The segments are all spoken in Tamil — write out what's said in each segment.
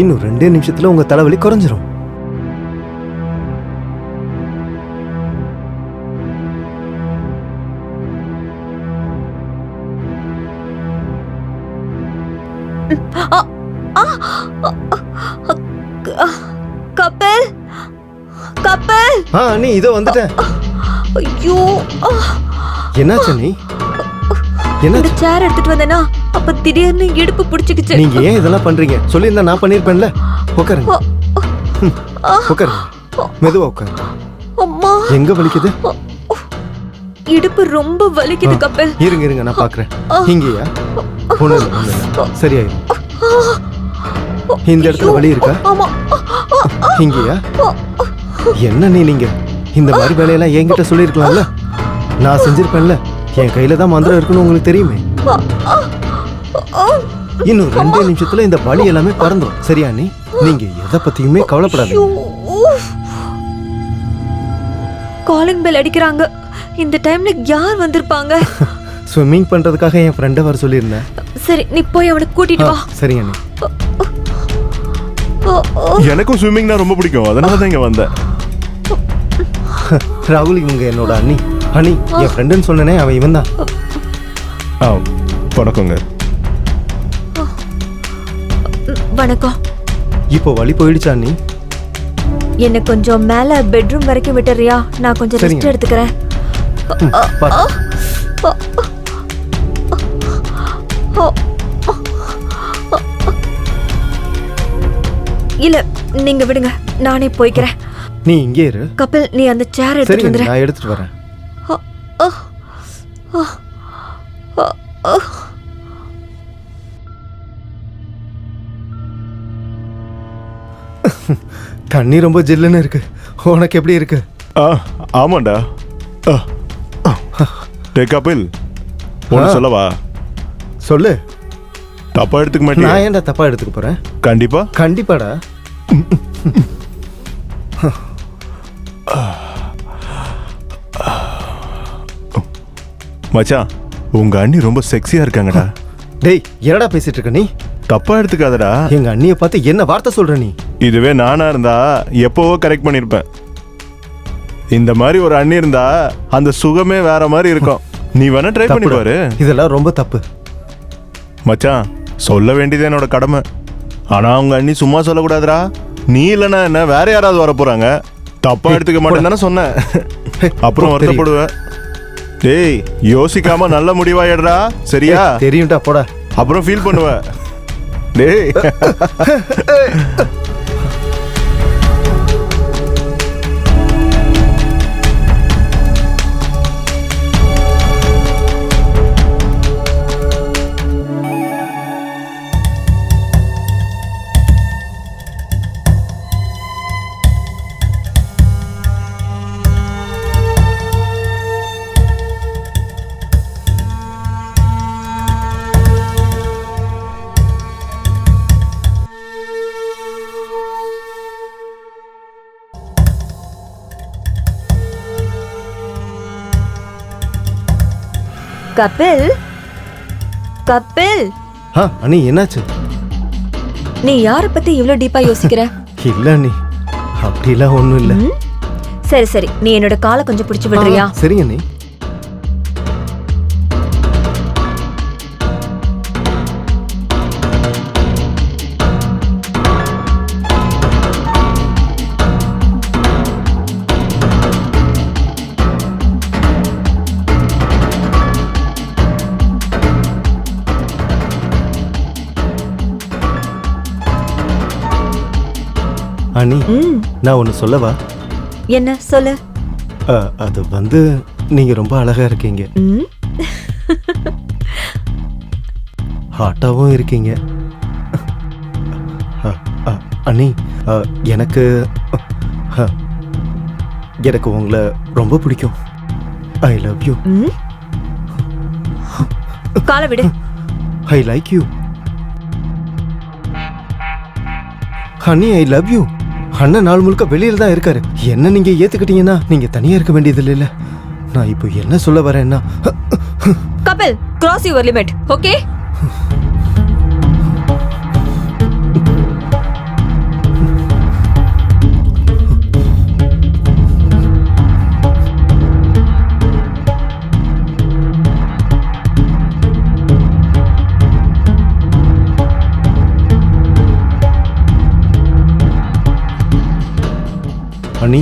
இன்னும் 2 நிமிஷத்துல உங்க தலைவலி குறைஞ்சிரும். கப்பல் கப்பல். நீ இதோ வந்துட்டேன். ஐயோ என்னாச்சு நீ? இந்த சேர் எடுத்துட்டு வந்தேனா அப்ப திடீர்னு இடுப்பு பிடிச்சிக்கிச்சு. நீங்க ஏன் இதெல்லாம் பண்றீங்க? சொல்லியிருந்தா நான் பண்ணிருப்பேன்ல. உட்காருங்க உட்காருங்க, மெதுவா உட்காருங்க. அம்மா எங்க வலிக்குது? இடுப்பு ரொம்ப வலிக்குது கப்பல். இருங்க இருங்க நான் பாக்குறேன். இங்கயா? ஒண்ணு இல்ல சரியாயிரும். இந்த இடத்துல வலி இருக்கா? ஆமா. இங்கயா? என்ன நீங்க இந்த மாதிரி வேலையெல்லாம் என்கிட்ட சொல்லிருக்கலாம்ல. நான் செஞ்சிருப்பேன்ல. என் கையில தான் மந்திரம் இருக்குன்னு உங்களுக்கு தெரியுமே. இன்னும் 2 நிமிஷத்துல இந்த வலி எல்லாமே பறந்துடும். சரியா நீ? நீங்க எதை பத்தியுமே கவலைப்படாதீங்க. காலிங் பெல் அடிக்கிறாங்க. இந்த டைம்ல யார் வந்திருப்பாங்க? ஸ்விம்மிங் பண்றதுக்காக என் ஃப்ரெண்டை வர சொல்லியிருந்தேன். சரி நீ போய் அவனை கூட்டிட்டு வா. சரியா நீ? எனக்கும் ஸ்விம்மிங்னா ரொம்ப பிடிக்கும், அதனால தான் இங்க வந்தேன். ராகுல் இவங்க என்னோட அண்ணி. அண்ணி என் ஃப்ரெண்டுன்னு சொன்னனே அவன் இவன் தான். வணக்கங்க. வணக்கம். இப்போ வலி போயிடுச்சா அண்ணி? என்ன கொஞ்சம் மேல பெட்ரூம் வரைக்கும் விட்டுறியா? நான் கொஞ்சம் ரெஸ்ட் எடுத்துக்கிறேன். இல்ல நீங்க விடுங்க, நானே போய்க்கிறேன். நீ இங்கே இரு. கபில் நீ அந்த சேர் எடுத்துட்டு வந்துரு. நான் எடுத்துட்டு வரேன். தண்ணி ரொம்ப ஜில்லுன்னு இருக்கு. உனக்கு எப்படி இருக்கு? ஆமாண்டா. கபில் ஒன்று சொல்லவா? சொல்லு. தப்பா எடுத்துக்க மாட்டேன். நான் ஏன்டா தப்பா எடுத்துக்க போறேன்? கண்டிப்பா கண்டிப்பாடா. மச்சான் உங்க அண்ணி ரொம்ப செக்ஸியா இருக்காங்கடா. டேய் என்னடா பேசிட்டு இருக்க நீ? தப்பா எடுத்துக்காதடா. எங்க அண்ணியை பார்த்து என்ன வார்த்தை சொல்ற நீ? இதுவே நானா இருந்தா எப்பவோ கரெக்ட் பண்ணிருப்பேன். இந்த மாதிரி ஒரு அண்ணி இருந்தா அந்த சுகமே வேற மாதிரி இருக்கும். நீ வேணா ட்ரை பண்ணி பாரு. இதெல்லாம் ரொம்ப தப்பு மச்சான். சொல்ல வேண்டியது என்னோட கடமை. ஆனா அவங்க அண்ணி சும்மா சொல்லக்கூடாதுடா. நீ இல்லைன்னா என்ன வேற யாராவது வர போறாங்க. தப்பா எடுத்துக்க மாட்டேன்னு தானே சொன்னேன். அப்புறம் வருத்தப்படுவேன். டேய் யோசிக்காம நல்ல முடிவா எடுறா. சரியா? தெரியும்டா போடா. அப்புறம் ஃபீல் பண்ணுவ. டேய் கபில் கபில். அண்ணி என்னாச்சு? நீ யார பத்தி இவ்ளோ டீப்பா யோசிக்கிற? இல்ல அண்ணி அப்படிலாம் ஒண்ணும் இல்ல. சரி சரி நீ என்னோட காலை கொஞ்சம் பிடிச்சு விடுறியா? சரிங்க அண்ணி. அண்ணி நான் ஒன்று சொல்லவா? என்ன சொல்லு. அது வந்து நீங்க ரொம்ப அழகா இருக்கீங்க. ஹாட்டாவும் இருக்கீங்க. அண்ணி எனக்கு எனக்கு உங்களை ரொம்ப பிடிக்கும். I love you. காலை விடு. I like you. அண்ணி ஐ லவ் யூ. அண்ணன் நாள் முழுக்க வெளியில தான் இருக்காரு. என்ன நீங்க ஏத்துக்கிட்டீங்கன்னா நீங்க தனியா இருக்க வேண்டியது இல்ல. நான் இப்போ என்ன சொல்ல வரேன்னா, Kapil cross your limit. Okay? அண்ணி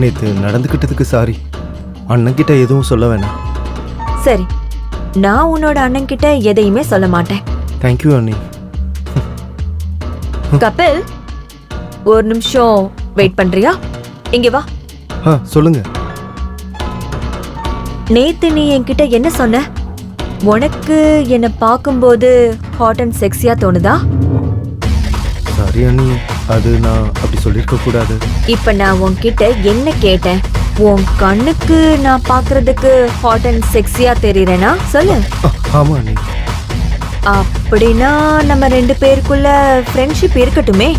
நேற்று நடந்துக்கிட்டதுக்கு சாரி. அண்ணன்கிட்ட எதுவும் சொல்ல வேணாம். சரி, நான் உன்னோட அண்ணன் கிட்ட எதையுமே சொல்ல மாட்டேன். தேங்க்யூ அண்ணி. கபில், ஒரு நிமிஷம் வெயிட் பண்றியா? இங்க வா. சொல்லுங்க. நேத்து நீ என்கிட்ட என்ன சொன்ன? உனக்கு என்ன பார்க்கும்போது ஹாட் அண்ட் செக்ஸியா தோணுதா? சாரி அண்ணி, அது நான் அப்படி சொல்லியிருக்க கூடாது. இப்ப நான் உன்கிட்ட என்ன கேட்டேன்? உன் கண்ணுக்கு நான் பார்க்கிறதுக்கு ஹாட் அண்ட் செக்ஸியா தெரியறேனா? சொல்லு. ஆமா அண்ணி. அப்படின்னா நம்ம 2 பேருக்குள்ள ஃப்ரெண்ட்ஷிப் இருக்கட்டுமே.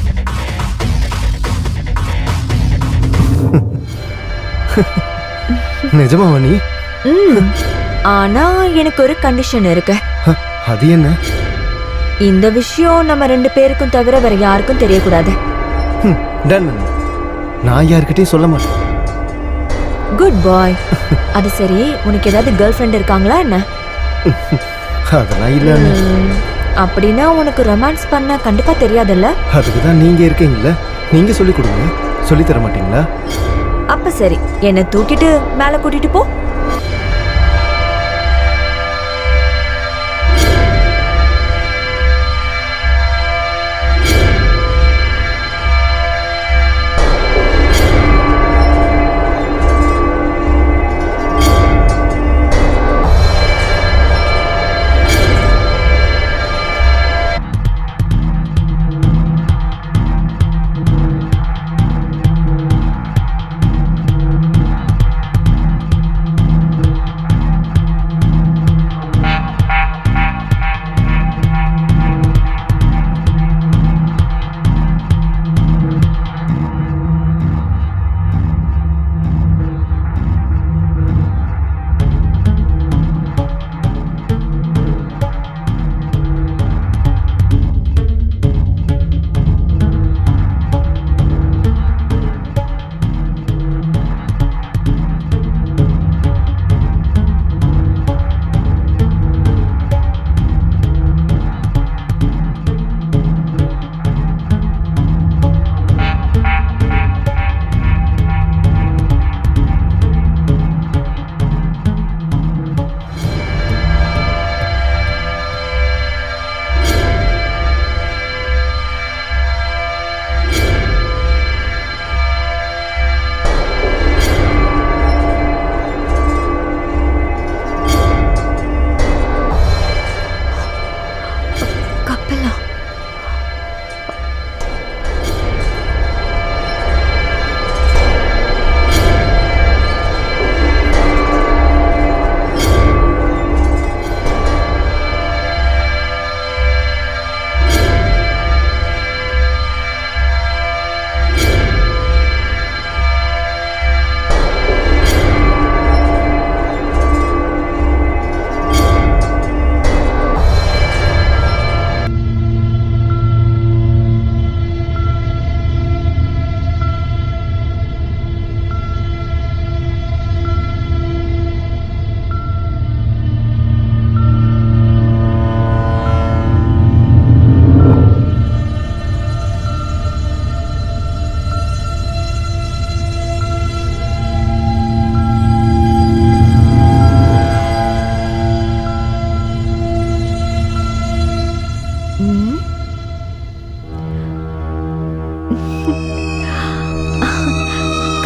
நிஜமா அண்ணி? ஆனா எனக்கு ஒரு கண்டிஷன் இருக்கு. அது என்ன? இந்த விஷயம் நம்ம 2 பேருக்கும் தவிர வேற யாருக்கும் தெரியக்கூடாது. டன். நான் யார்கிட்டயும் சொல்ல மாட்டேன். குட் பாய். அது சரி, உனக்கு ஏதாவது கேர்ள் ஃப்ரெண்ட் இருக்காங்களா என்ன? அதெல்லாம் இல்ல அண்ணி. அப்படின்னா உனக்கு ரொமான்ஸ் பண்ண கண்டிப்பா தெரியாதுல்ல? அதுக்கு தான் நீங்க இருக்கீங்கல்ல, நீங்க சொல்லி கொடுங்க. சொல்லி தர மாட்டீங்களா? அப்ப சரி, என்னை தூக்கிட்டு மேல கூட்டிட்டு போ.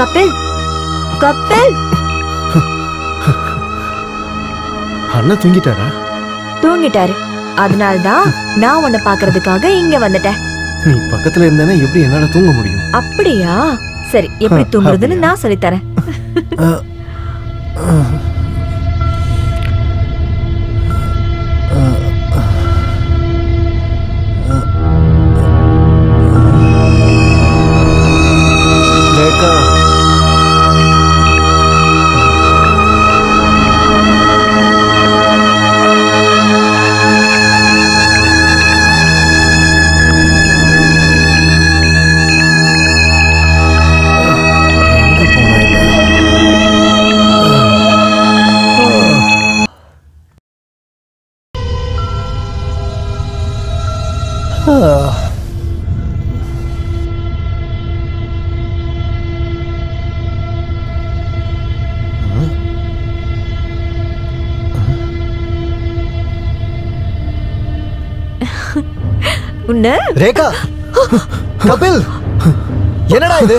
கபில், கபில். அண்ணா தூங்கிட்டாரா? தூங்கிட்டாரு. அதனால்தான் நான் உன்னை பாக்குறதுக்காக இங்க வந்துட்டேன். நீ பக்கத்துல இருந்தானே எப்படி என்னால தூங்க முடியும்? அப்படியா? சரி, எப்படி தூங்குறதுன்னு நான் சொல்லித்தரேன். உன்ன ரேகா, கபில், என்னடா இது?